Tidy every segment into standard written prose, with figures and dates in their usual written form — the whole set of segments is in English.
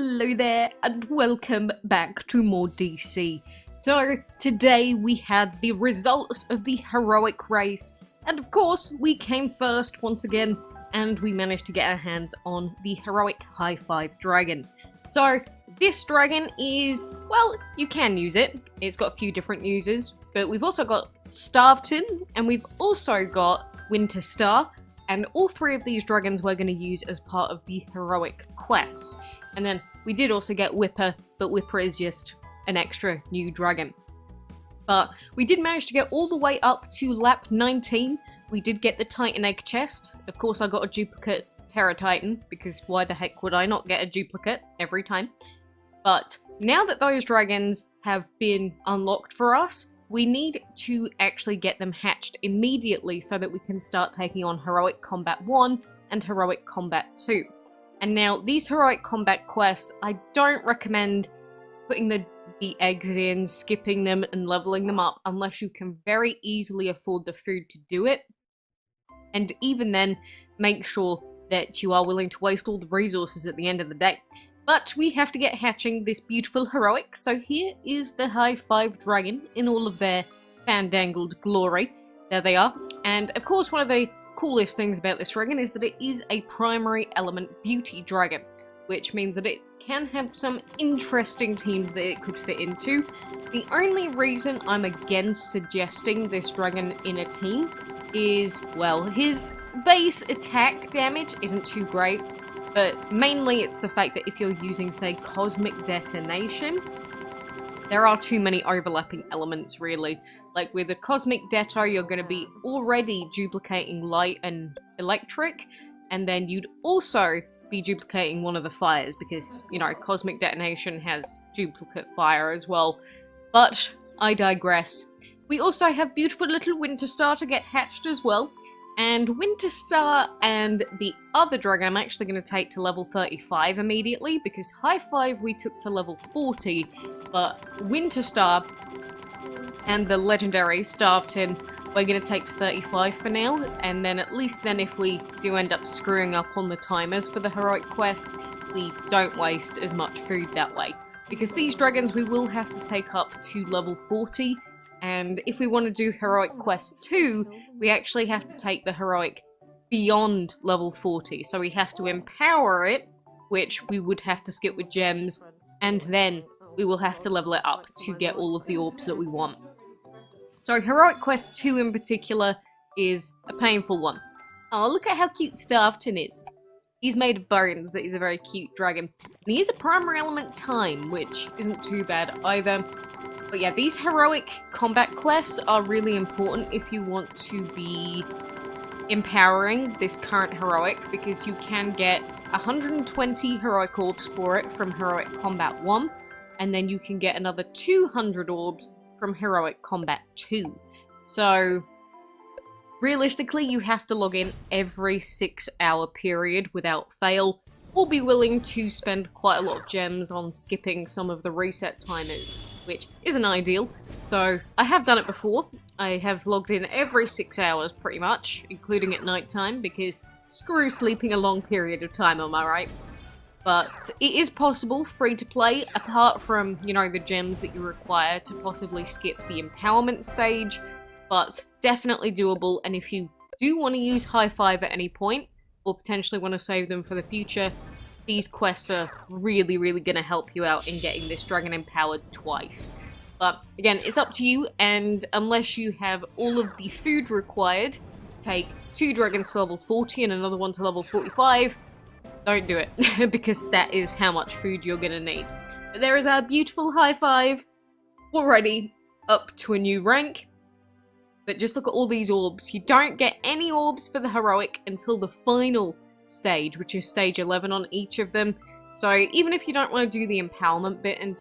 Hello there and welcome back to more DC. So today we had the results of the heroic race, and of course we came first once again, and we managed to get our hands on the heroic high five dragon. So this dragon is, well, you can use it. It's got a few different uses, but we've also got Starveton and we've also got Winter Star. And all three of these dragons we're going to use as part of the heroic quests. And then we did also get Whipper, but Whipper is just an extra new dragon. But we did manage to get all the way up to lap 19. We did get the Titan Egg chest. Of course I got a duplicate Terra Titan, because why the heck would I not get a duplicate every time? But now that those dragons have been unlocked for us, we need to actually get them hatched immediately so that we can start taking on Heroic Combat 1 and Heroic Combat 2. And now, these Heroic Combat quests, I don't recommend putting the eggs in, skipping them, and leveling them up unless you can very easily afford the food to do it. And even then, make sure that you are willing to waste all the resources at the end of the day. But we have to get hatching this beautiful heroic, so here is the high five dragon in all of their fandangled glory. There they are. And of course one of the coolest things about this dragon is that it is a primary element beauty dragon, which means that it can have some interesting teams that it could fit into. The only reason I'm against suggesting this dragon in a team is, well, his base attack damage isn't too great. But mainly it's the fact that if you're using, say, Cosmic Detonation, there are too many overlapping elements, really. Like with a Cosmic Deto, you're going to be already duplicating Light and Electric, and then you'd also be duplicating one of the fires, because, you know, Cosmic Detonation has duplicate fire as well. But I digress. We also have beautiful little Winter Star to get hatched as well. And Winter Star and the other dragon I'm actually going to take to level 35 immediately, because High Five we took to level 40, but Winter Star and the legendary Starveton we're going to take to 35 for now, and then at least then if we do end up screwing up on the timers for the heroic quest, we don't waste as much food that way. Because these dragons we will have to take up to level 40, and if we want to do Heroic Quest 2, we actually have to take the Heroic beyond level 40. So we have to empower it, which we would have to skip with gems, and then we will have to level it up to get all of the orbs that we want. So Heroic Quest 2 in particular is a painful one. Oh, look at how cute Starveton is. He's made of bones, but he's a very cute dragon. And he is a primary element time, which isn't too bad either. But yeah, these heroic combat quests are really important if you want to be empowering this current heroic, because you can get 120 heroic orbs for it from Heroic Combat 1, and then you can get another 200 orbs from Heroic Combat 2. So, realistically, you have to log in every 6-hour period without fail, or be willing to spend quite a lot of gems on skipping some of the reset timers, which isn't ideal. So I have done it before. I have logged in every 6 hours pretty much, including at night time, because screw sleeping a long period of time, am I right? But it is possible free to play, apart from, you know, the gems that you require to possibly skip the empowerment stage, but definitely doable. And if you do want to use High Five at any point, or potentially want to save them for the future, these quests are really, really going to help you out in getting this dragon empowered twice. But again, it's up to you, and unless you have all of the food required, take 2 dragons to level 40 and another one to level 45, don't do it, because that is how much food you're going to need. But there is our beautiful High Five, already up to a new rank. But just look at all these orbs. You don't get any orbs for the heroic until the final stage, which is stage 11 on each of them. So even if you don't want to do the empowerment bit and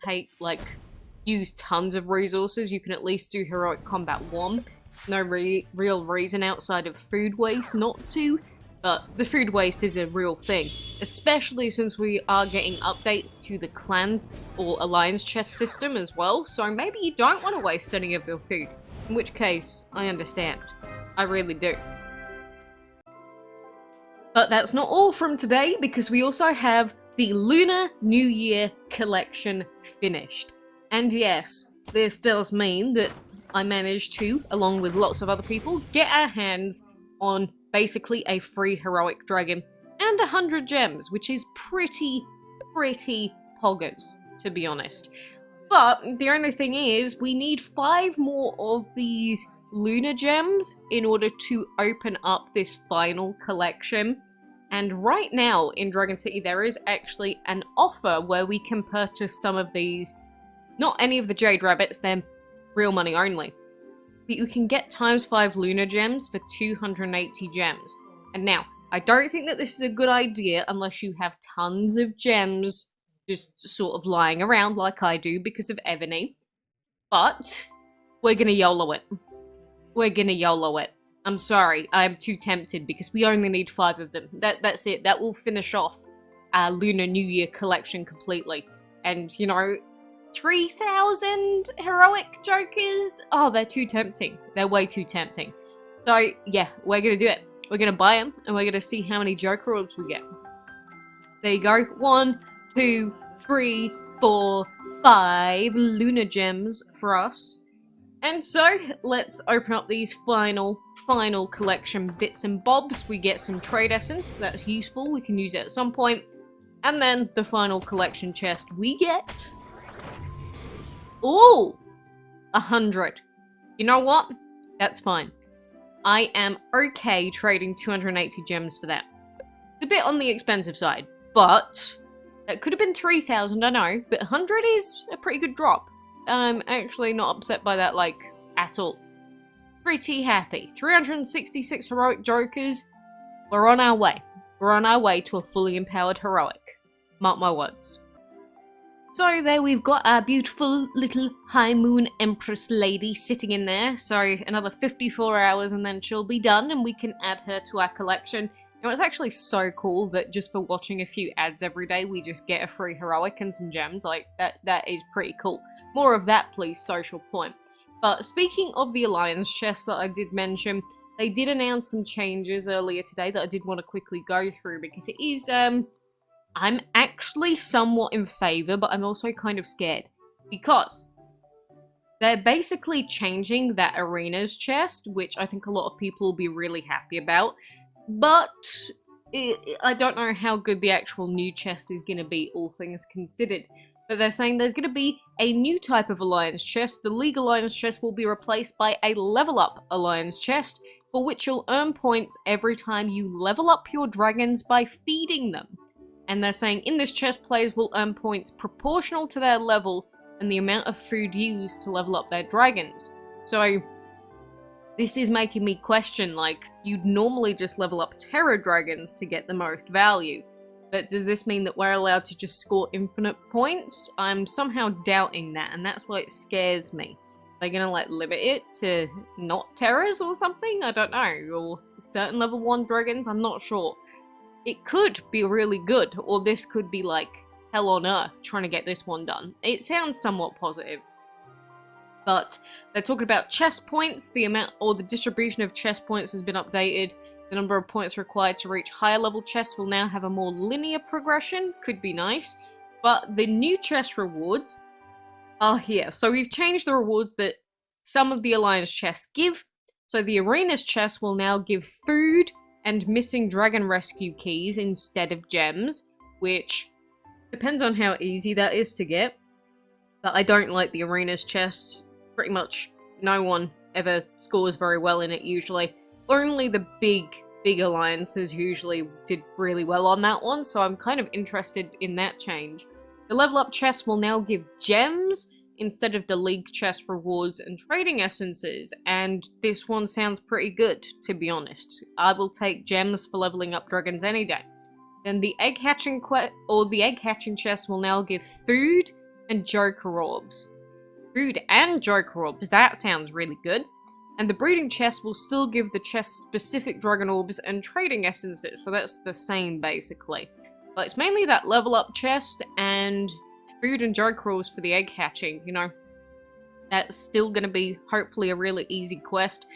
use tons of resources, you can at least do Heroic Combat 1. No real reason outside of food waste not to, but the food waste is a real thing, especially since we are getting updates to the clans or alliance chest system as well, so maybe you don't want to waste any of your food. In which case, I understand. I really do. But that's not all from today, because we also have the Lunar New Year collection finished. And yes, this does mean that I managed to, along with lots of other people, get our hands on basically a free heroic dragon and 100 gems, which is pretty poggers, to be honest. But the only thing is, we need 5 more of these lunar gems in order to open up this final collection. And right now in Dragon City there is actually an offer where we can purchase some of these, not any of the jade rabbits, they're real money only. But you can get ×5 lunar gems for 280 gems. And now, I don't think that this is a good idea unless you have tons of gems just sort of lying around like I do because of Ebony. But we're gonna YOLO it. We're gonna YOLO it. I'm sorry, I'm too tempted because we only need 5 of them. That's it. That will finish off our Lunar New Year collection completely. And, you know, 3,000 heroic jokers? Oh, they're too tempting. They're way too tempting. So, yeah, we're gonna do it. We're gonna buy them, and we're gonna see how many joker orbs we get. There you go. 1, 2, 3, 4, 5 lunar gems for us. And so, let's open up these final collection bits and bobs. We get some trade essence, that's useful, we can use it at some point. And then the final collection chest we get... Ooh! 100. You know what? That's fine. I am okay trading 280 gems for that. It's a bit on the expensive side, but... It could have been 3,000, I know, but 100 is a pretty good drop. I'm actually not upset by that, like, at all. Pretty happy. 366 heroic jokers. We're on our way. We're on our way to a fully empowered heroic. Mark my words. So there we've got our beautiful little High Moon Empress lady sitting in there. So another 54 hours and then she'll be done and we can add her to our collection. You know, it's actually so cool that just for watching a few ads every day, we just get a free heroic and some gems. Like, that is pretty cool. More of that, please, social point. But speaking of the Alliance chest that I did mention, they did announce some changes earlier today that I did want to quickly go through because it is, I'm actually somewhat in favour, but I'm also kind of scared. Because they're basically changing that Arena's chest, which I think a lot of people will be really happy about. But I don't know how good the actual new chest is going to be, all things considered. But they're saying there's going to be a new type of Alliance chest. The League Alliance chest will be replaced by a Level Up Alliance chest, for which you'll earn points every time you level up your dragons by feeding them. And they're saying in this chest, players will earn points proportional to their level and the amount of food used to level up their dragons. So... this is making me question, like, you'd normally just level up Terror Dragons to get the most value. But does this mean that we're allowed to just score infinite points? I'm somehow doubting that, and that's why it scares me. They're gonna, like, limit it to not Terrors or something? I don't know. Or certain level 1 dragons? I'm not sure. It could be really good, or this could be, like, hell on earth trying to get this one done. It sounds somewhat positive. But they're talking about chest points. The amount or the distribution of chest points has been updated. The number of points required to reach higher level chests will now have a more linear progression. Could be nice. But the new chest rewards are here. So we've changed the rewards that some of the Alliance chests give. So the Arena's chest will now give food and missing dragon rescue keys instead of gems, which depends on how easy that is to get. But I don't like the Arena's chest. Pretty much no one ever scores very well in it usually. Only the big alliances usually did really well on that one, so I'm kind of interested in that change. The level up chest will now give gems instead of the league chest rewards and trading essences, and this one sounds pretty good, to be honest. I will take gems for leveling up dragons any day. Then the egg hatching chest will now give food and joker orbs. Food and joker orbs, that sounds really good. And the breeding chest will still give the chest specific dragon orbs and trading essences, so that's the same basically. But it's mainly that level up chest and food and joker orbs for the egg hatching, you know. That's still going to be hopefully a really easy quest.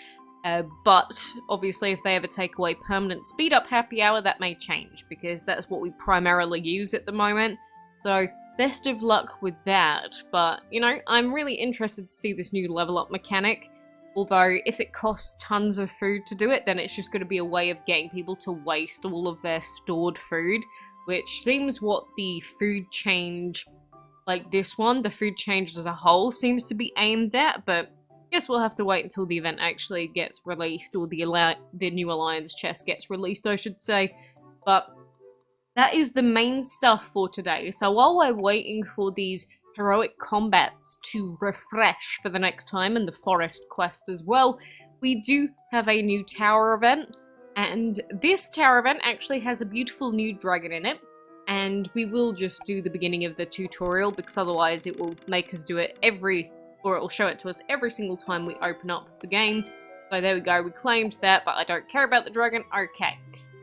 But obviously if they ever take away permanent speed up happy hour, that may change, because that's what we primarily use at the moment. So best of luck with that. But, you know, I'm really interested to see this new level up mechanic. Although, if it costs tons of food to do it, then it's just going to be a way of getting people to waste all of their stored food, which seems what the food change, like this one, the food change as a whole, seems to be aimed at, but guess we'll have to wait until the event actually gets released, or the new Alliance chest gets released, I should say. But that is the main stuff for today. So while we're waiting for these heroic combats to refresh for the next time, and the forest quest as well, we do have a new tower event, and this tower event actually has a beautiful new dragon in it, and we will just do the beginning of the tutorial, because otherwise it will make us do it or it will show it to us every single time we open up the game. So there we go, we claimed that, but I don't care about the dragon. Okay,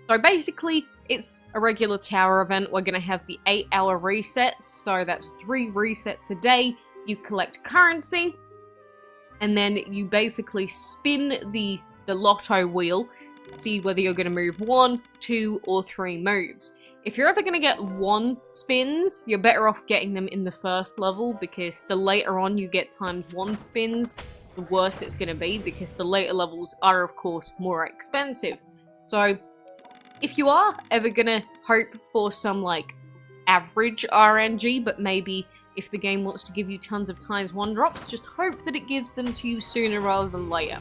so basically it's a regular tower event. We're going to have the 8-hour resets, so that's 3 resets a day. You collect currency, and then you basically spin the lotto wheel, see whether you're going to move 1, 2, or 3 moves. If you're ever going to get 1 spins, you're better off getting them in the first level, because the later on you get ×1 spins, the worse it's going to be, because the later levels are, of course, more expensive. So if you are ever gonna hope for some, like, average RNG, but maybe if the game wants to give you tons of ×1 drops, just hope that it gives them to you sooner rather than later.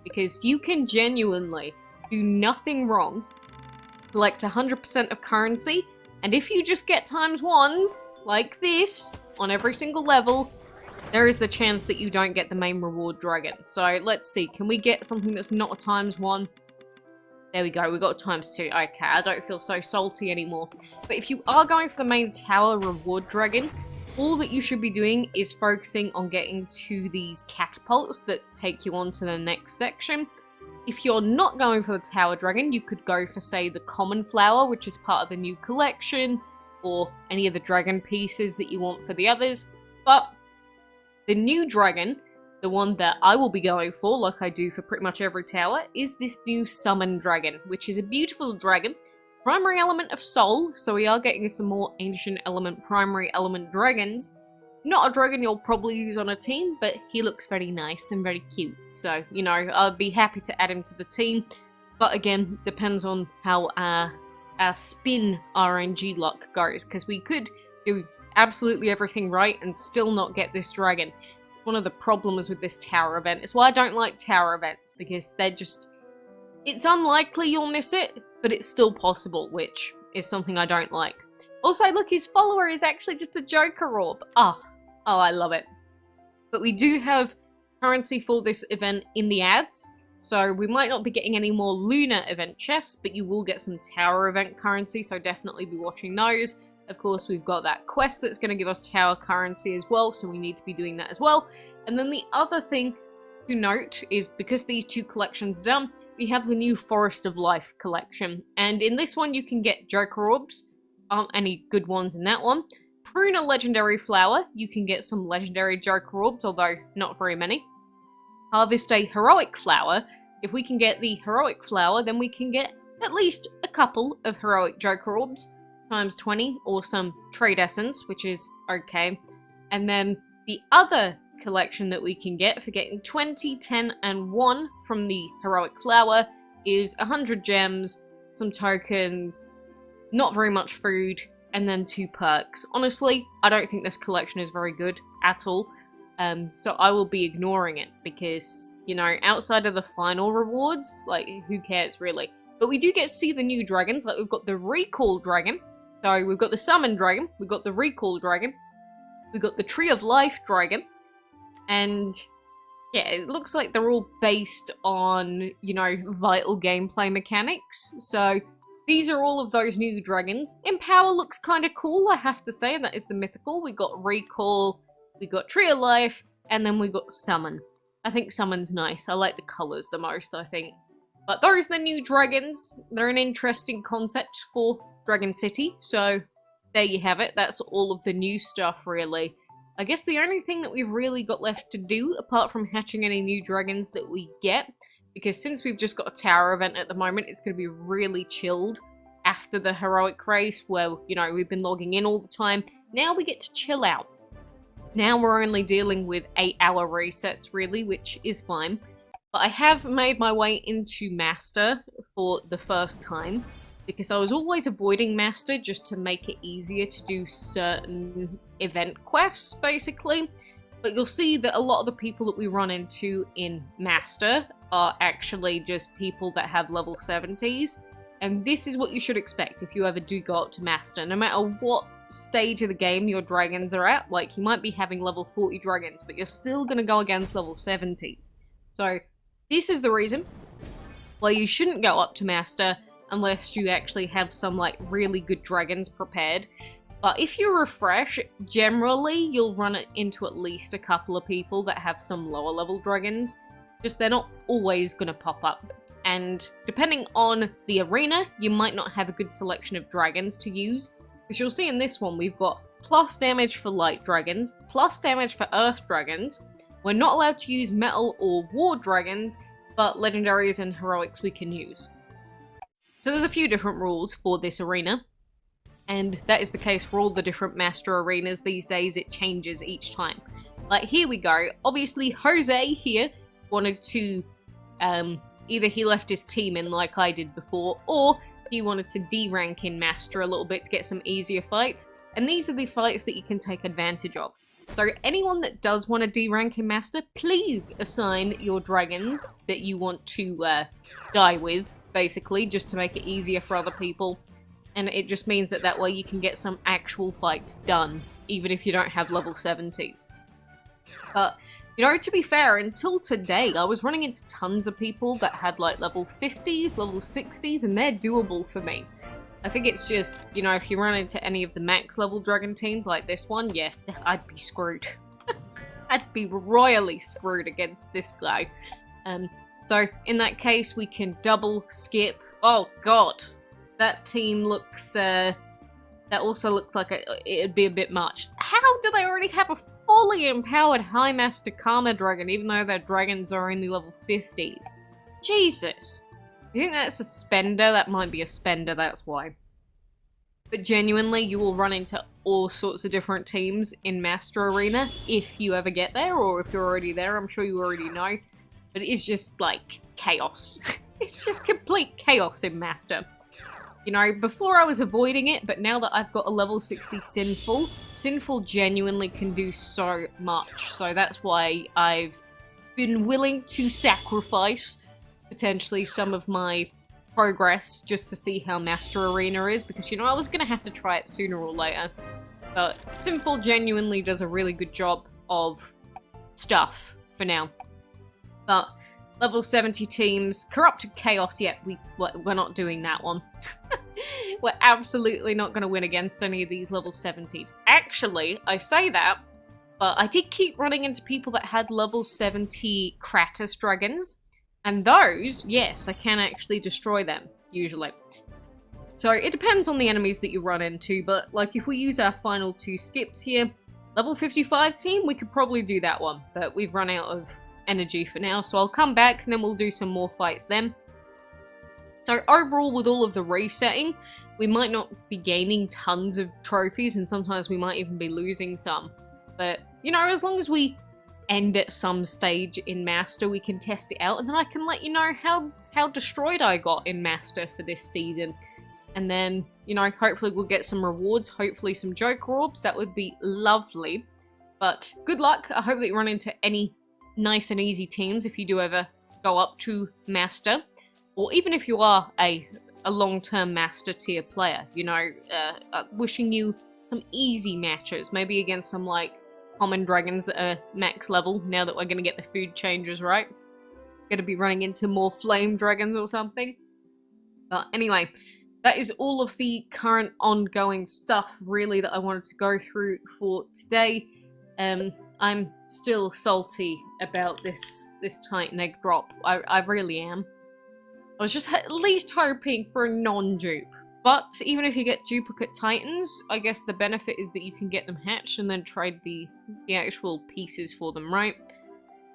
Because you can genuinely do nothing wrong, collect 100% of currency, and if you just get ×1s, like this, on every single level, there is the chance that you don't get the main reward dragon. So let's see, can we get something that's not a ×1? There we go, we got a ×2. Okay, I don't feel so salty anymore. But if you are going for the main tower reward dragon, all that you should be doing is focusing on getting to these catapults that take you on to the next section. If you're not going for the tower dragon, you could go for, say, the common flower, which is part of the new collection, or any of the dragon pieces that you want for the others. But the new dragon, the one that I will be going for, like I do for pretty much every tower, is this new summon dragon, which is a beautiful dragon. Primary element of soul, so we are getting some more ancient element, primary element dragons. Not a dragon you'll probably use on a team, but he looks very nice and very cute. So, you know, I'd be happy to add him to the team. But again, depends on how our spin RNG luck goes, because we could do absolutely everything right and still not get this dragon. One of the problems with this tower event. It's why I don't like tower events, because they're just... it's unlikely you'll miss it, but it's still possible, which is something I don't like. Also, look, his follower is actually just a Joker orb. Oh, I love it. But we do have currency for this event in the ads, so we might not be getting any more Lunar event chests, but you will get some tower event currency, so definitely be watching those. Of course, we've got that quest that's going to give us tower currency as well, so we need to be doing that as well. And then the other thing to note is, because these 2 collections are done, we have the new Forest of Life collection. And in this one, you can get Joker orbs. Aren't any good ones in that one. Prune a legendary flower. You can get some legendary Joker orbs, although not very many. Harvest a heroic flower. If we can get the heroic flower, then we can get at least a couple of heroic Joker orbs. ×20, or some trade essence, which is okay. And then the other collection that we can get for getting 20, 10, and 1 from the heroic flower is 100 gems, some tokens, not very much food, and then 2 perks. Honestly, I don't think this collection is very good at all. So I will be ignoring it, because, you know, outside of the final rewards, like, who cares really? But we do get to see the new dragons. Like, we've got the Recall Dragon. So we've got the Summon Dragon, we've got the Recall Dragon, we've got the Tree of Life Dragon, and yeah, it looks like they're all based on, you know, vital gameplay mechanics. So these are all of those new dragons. Empower looks kind of cool, I have to say, and that is the mythical. We got Recall, we got Tree of Life, and then we got Summon. I think Summon's nice. I like the colours the most, I think. But those are the new dragons. They're an interesting concept for Dragon City, so there you have it. That's all of the new stuff, really. I guess the only thing that we've really got left to do, apart from hatching any new dragons that we get, because since we've just got a tower event at the moment, it's going to be really chilled after the heroic race where, you know, we've been logging in all the time. Now we get to chill out. Now we're only dealing with 8-hour resets, really, which is fine. But I have made my way into Master for the first time, because I was always avoiding Master just to make it easier to do certain event quests, basically. But you'll see that a lot of the people that we run into in Master are actually just people that have level 70s. And this is what you should expect if you ever do go up to Master. No matter what stage of the game your dragons are at, like you might be having level 40 dragons, but you're still going to go against level 70s. So this is the reason why you shouldn't go up to Master unless you actually have some like really good dragons prepared. But if you refresh, generally you'll run it into at least a couple of people that have some lower level dragons. Just they're not always going to pop up. And depending on the arena, you might not have a good selection of dragons to use. Because you'll see in this one, we've got plus damage for light dragons, plus damage for earth dragons. We're not allowed to use metal or war dragons, but legendaries and heroics we can use. So there's a few different rules for this arena. And that is the case for all the different Master arenas these days. It changes each time. Like, here we go. Obviously, Jose here wanted to, either he left his team in like I did before, or he wanted to D-rank in Master a little bit to get some easier fights. And these are the fights that you can take advantage of. So anyone that does want to D-rank in Master, please assign your dragons that you want to die with, basically, just to make it easier for other people. And it just means that that way you can get some actual fights done, even if you don't have level 70s. But, you know, to be fair, until today, I was running into tons of people that had, like, level 50s, level 60s, and they're doable for me. I think it's just, you know, if you run into any of the max level dragon teams like this one, yeah, I'd be screwed. I'd be royally screwed against this guy. So, in that case, we can double skip. Oh, God. That team looks, that also looks like it'd be a bit much. How do they already have a fully empowered High Master Karma Dragon, even though their dragons are only level 50s? Jesus. You think that's a spender? That might be a spender, that's why. But genuinely, you will run into all sorts of different teams in Master Arena if you ever get there, or if you're already there. I'm sure you already know. But it is just, like, chaos. It's just complete chaos in Master. You know, before I was avoiding it, but now that I've got a level 60 Sinful genuinely can do so much. So that's why I've been willing to sacrifice potentially some of my progress just to see how Master Arena is, because, you know, I was going to have to try it sooner or later. But Sinful genuinely does a really good job of stuff for now. But level 70 teams, Corrupted Chaos, yeah, we're not doing that one. We're absolutely not going to win against any of these level 70s. Actually, I say that, but I did keep running into people that had level 70 Kratos dragons, and those, yes, I can actually destroy them, usually. So it depends on the enemies that you run into, but like if we use our final 2 skips here, level 55 team, we could probably do that one, but we've run out of energy for now, so I'll come back and then we'll do some more fights then. So overall, with all of the resetting, we might not be gaining tons of trophies, and sometimes we might even be losing some. But, you know, as long as we end at some stage in Master, we can test it out, and then I can let you know how destroyed I got in Master for this season. And then, you know, hopefully we'll get some rewards, hopefully some Joker Orbs, that would be lovely. But good luck, I hope that you run into any nice and easy teams if you do ever go up to Master. Or even if you are a long-term Master tier player, you know, wishing you some easy matches, maybe against some, like, common dragons that are max level, now that we're going to get the food changes, right? Going to be running into more flame dragons or something. But anyway, that is all of the current ongoing stuff, really, that I wanted to go through for today. I'm still salty about this Titan egg drop. I really am. I was just at least hoping for a non-dupe. But even if you get duplicate Titans, I guess the benefit is that you can get them hatched and then trade the actual pieces for them, right?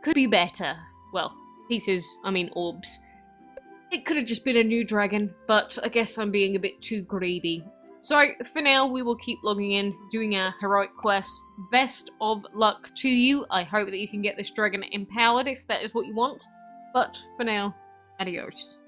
Could be better. Well, pieces, I mean orbs. It could have just been a new dragon, but I guess I'm being a bit too greedy. So, for now, we will keep logging in, doing our heroic quests. Best of luck to you. I hope that you can get this dragon empowered if that is what you want. But, for now, adios.